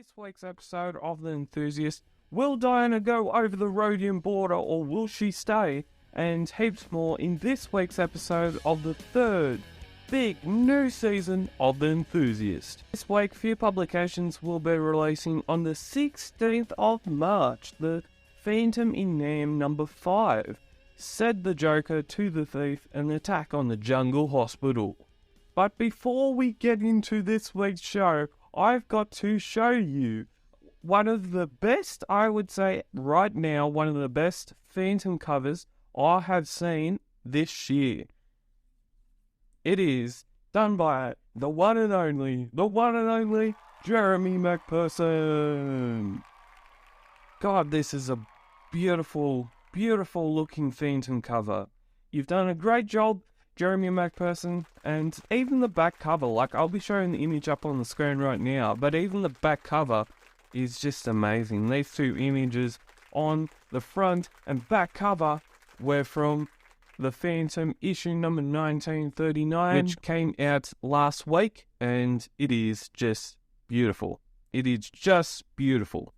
this week's episode of The Enthusiast, will Diana go over the Rhodium border or will she stay? And heaps more in this week's episode of the third big new season of The Enthusiast. This week, few publications will be releasing on the 16th of March. The Phantom in Nam number 5, Said the Joker to the Thief, an attack on the Jungle Hospital. But before we get into this week's show, I've got to show you one of the best, I would say right now, one of the best Phantom covers I have seen this year. It is done by the one and only Jeremy McPherson. God, this is a beautiful, beautiful looking Phantom cover. You've done a great job, Jeremy McPherson, and even the back cover, like I'll be showing the image up on the screen right now, but even the back cover is just amazing. These two images on the front and back cover were from the Phantom issue number 1939, which came out last week, and it is just beautiful. It is just beautiful.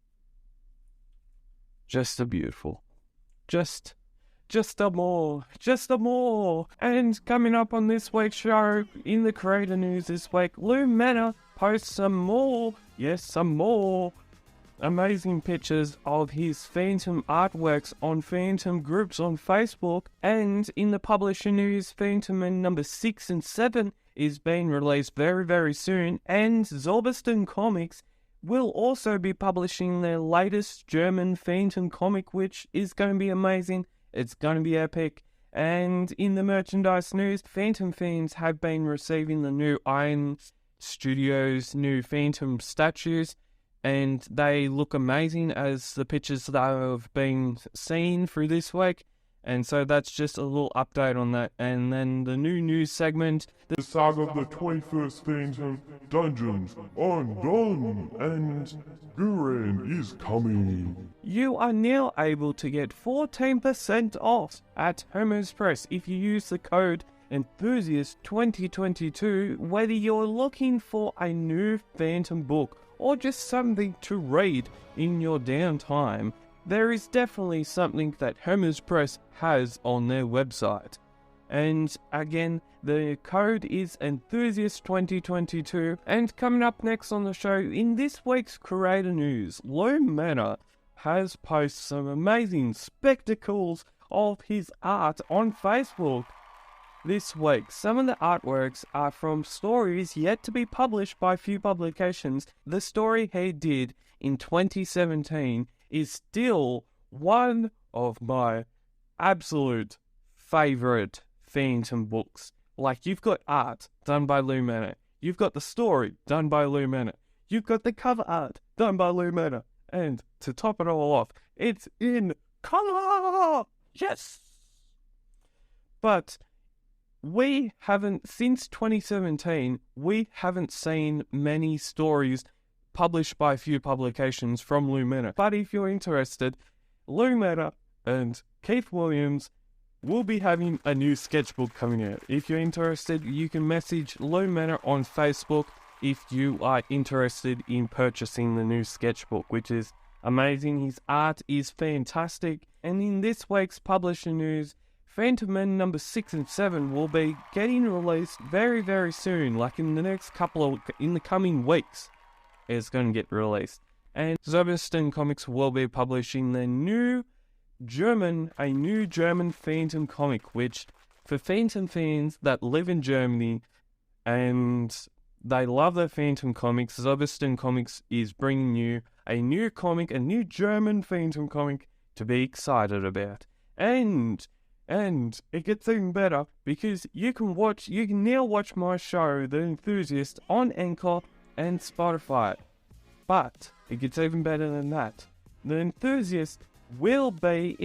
Just a beautiful. Just a more. And coming up on this week's show, in the creator news this week, Manna posts some more amazing pictures of his Phantom artworks on Phantom groups on Facebook. And in the publisher news, Phantom Man number 6 and 7 is being released very, very soon. And Zorbiston Comics will also be publishing their latest German Phantom comic, which is going to be amazing. It's going to be epic. And in the merchandise news, Phantom fans have been receiving the new Iron Studios new Phantom statues, and they look amazing as the pictures that have been seen through this week. And so that's just a little update on that. And then the new news segment, the saga of the 21st Phantom Dungeons undone, and Guran is coming. You are now able to get 14% off at Homer's Press if you use the code Enthusiast 2022, whether you're looking for a new Phantom book or just something to read in your downtime. There is definitely something that Homer's Press has on their website. And again, the code is Enthusiast 2022. And coming up next on the show, in this week's creator news, Manna has posted some amazing spectacles of his art on Facebook this week. Some of the artworks are from stories yet to be published by few publications. The story he did in 2017 is still one of my absolute favourite Phantom books. Like, you've got art done by Manna, you've got the story done by Manna, you've got the cover art done by Manna, and to top it all off, it's in colour! Yes! But we haven't, since 2017, we haven't seen many stories published by a few publications from Manna. But if you're interested, Manna and Keith Williams will be having a new sketchbook coming out. If you're interested, you can message Manna on Facebook if you are interested in purchasing the new sketchbook, which is amazing. His art is fantastic. And in this week's publisher news, Phantom Man number 6 and 7 will be getting released very, very soon, like in the coming weeks. It's going to get released. And Zorbiston Comics will be publishing their new German Phantom comic, which for Phantom fans that live in Germany and they love their Phantom comics, Zorbiston Comics is bringing you a new comic, a new German Phantom comic to be excited about. And it gets even better because you can now watch my show, The Enthusiast, on Anchor and Spotify. But it gets even better than that. The Enthusiast will be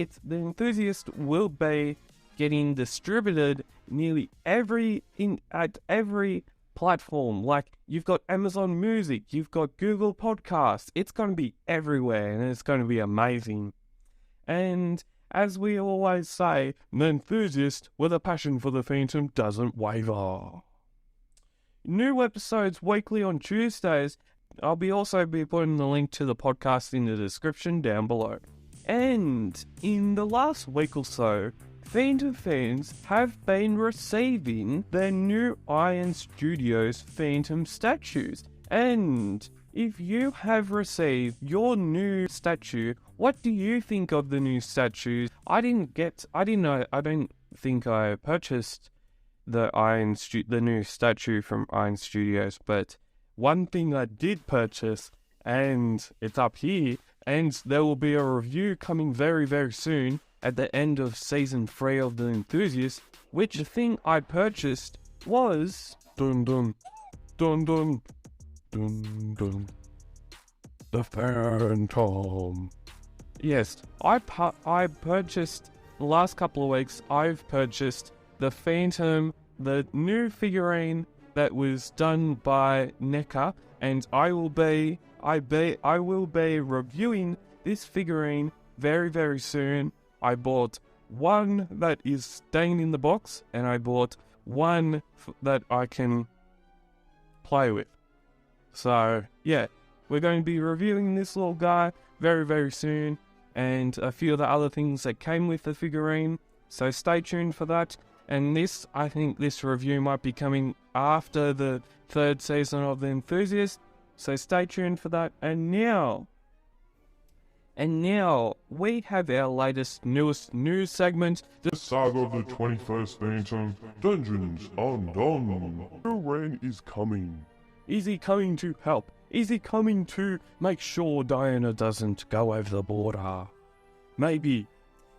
getting distributed nearly at every platform. Like, you've got Amazon Music, you've got Google Podcasts. It's going to be everywhere, and it's going to be amazing. And as we always say, the enthusiast with a passion for the Phantom doesn't waver. New episodes weekly on Tuesdays, I'll be also putting the link to the podcast in the description down below. And in the last week or so, Phantom fans have been receiving their new Iron Studios Phantom statues. And if you have received your new statue, what do you think of the new statues? I don't think I purchased the new statue from Iron Studios, but one thing I did purchase, and it's up here, and there will be a review coming very, very soon at the end of Season 3 of The Enthusiast, which the thing I purchased was... Dun dun, dun dun, dun dun. The Phantom. Yes, I purchased, the last couple of weeks, I've purchased the Phantom, the new figurine that was done by NECA, and I will be reviewing this figurine very, very soon. I bought one that is staying in the box, and I bought one that I can play with. So, yeah, we're going to be reviewing this little guy very, very soon, and a few of the other things that came with the figurine, so stay tuned for that. And I think this review might be coming after the 3rd season of The Enthusiast, so stay tuned for that. And now we have our newest news segment. The saga of the 21st Phantom, Dungeons Undone. Guran is coming. Is he coming to help? Is he coming to make sure Diana doesn't go over the border? Maybe.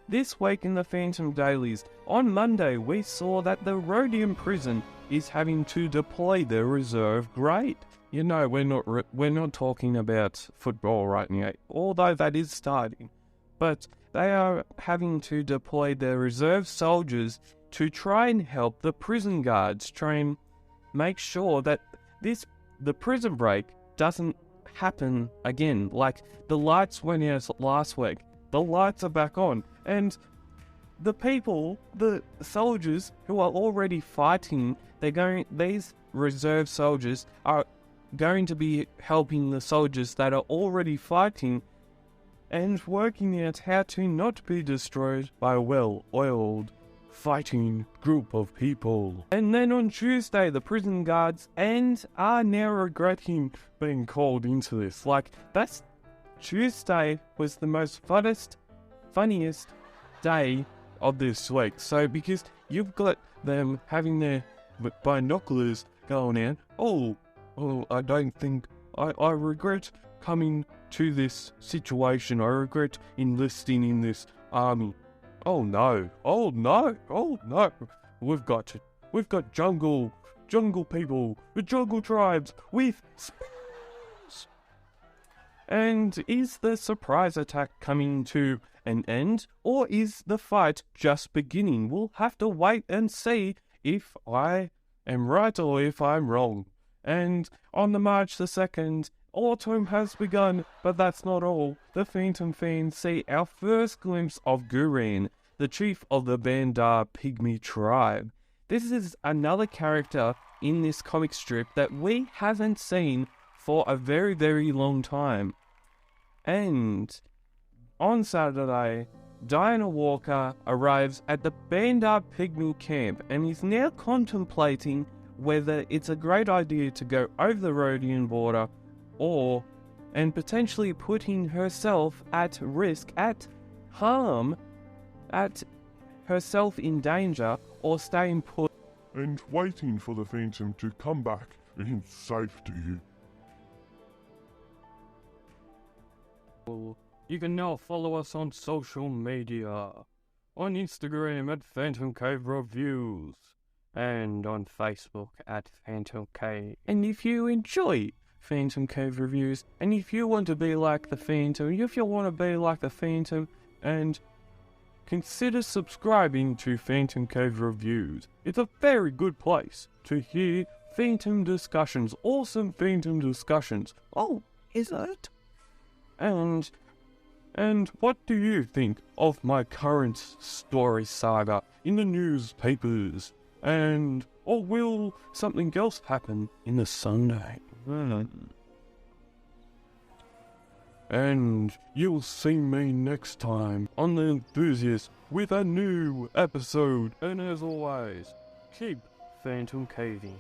This week in the Phantom Dailies, on Monday we saw that the Rhodium prison is having to deploy their reserve grade. You know, we're not talking about football right now, although that is starting. But they are having to deploy their reserve soldiers to try and help the prison guards, try and make sure that the prison break doesn't happen again. Like, the lights went out last week. The lights are back on. And the soldiers who are already fighting, these reserve soldiers are going to be helping the soldiers that are already fighting and working out how to not be destroyed by a well-oiled fighting group of people. And then on Tuesday, the prison guards are now regretting being called into this. Like, Tuesday was the most funniest day of this week. So, because you've got them having their binoculars going out, I don't think, I regret coming to this situation. I regret enlisting in this army. Oh no. We've got jungle people, the jungle tribes with spears. And is the surprise attack coming to an end, or is the fight just beginning? We'll have to wait and see if I am right or if I'm wrong. And on the March the 2nd, autumn has begun, but that's not all. The Phantom fans see our first glimpse of Guran, the chief of the Bandar Pygmy tribe. This is another character in this comic strip that we haven't seen for a very, very long time. And on Saturday, Diana Walker arrives at the Bandar Pygmy camp and is now contemplating whether it's a great idea to go over the Rhodian border and potentially putting herself at risk, at harm, at herself in danger, or staying put and waiting for the Phantom to come back in safety. You can now follow us on social media, on Instagram at Phantom Cave Reviews, and on Facebook at Phantom Cave. And if you enjoy Phantom Cave Reviews, and if you want to be like the Phantom, and consider subscribing to Phantom Cave Reviews. It's a very good place to hear Phantom discussions, awesome Phantom discussions. Oh, is it? And what do you think of my current story saga in the newspapers? Or will something else happen in the Sunday? And you'll see me next time on The Enthusiast with a new episode. And as always, keep phantom caving.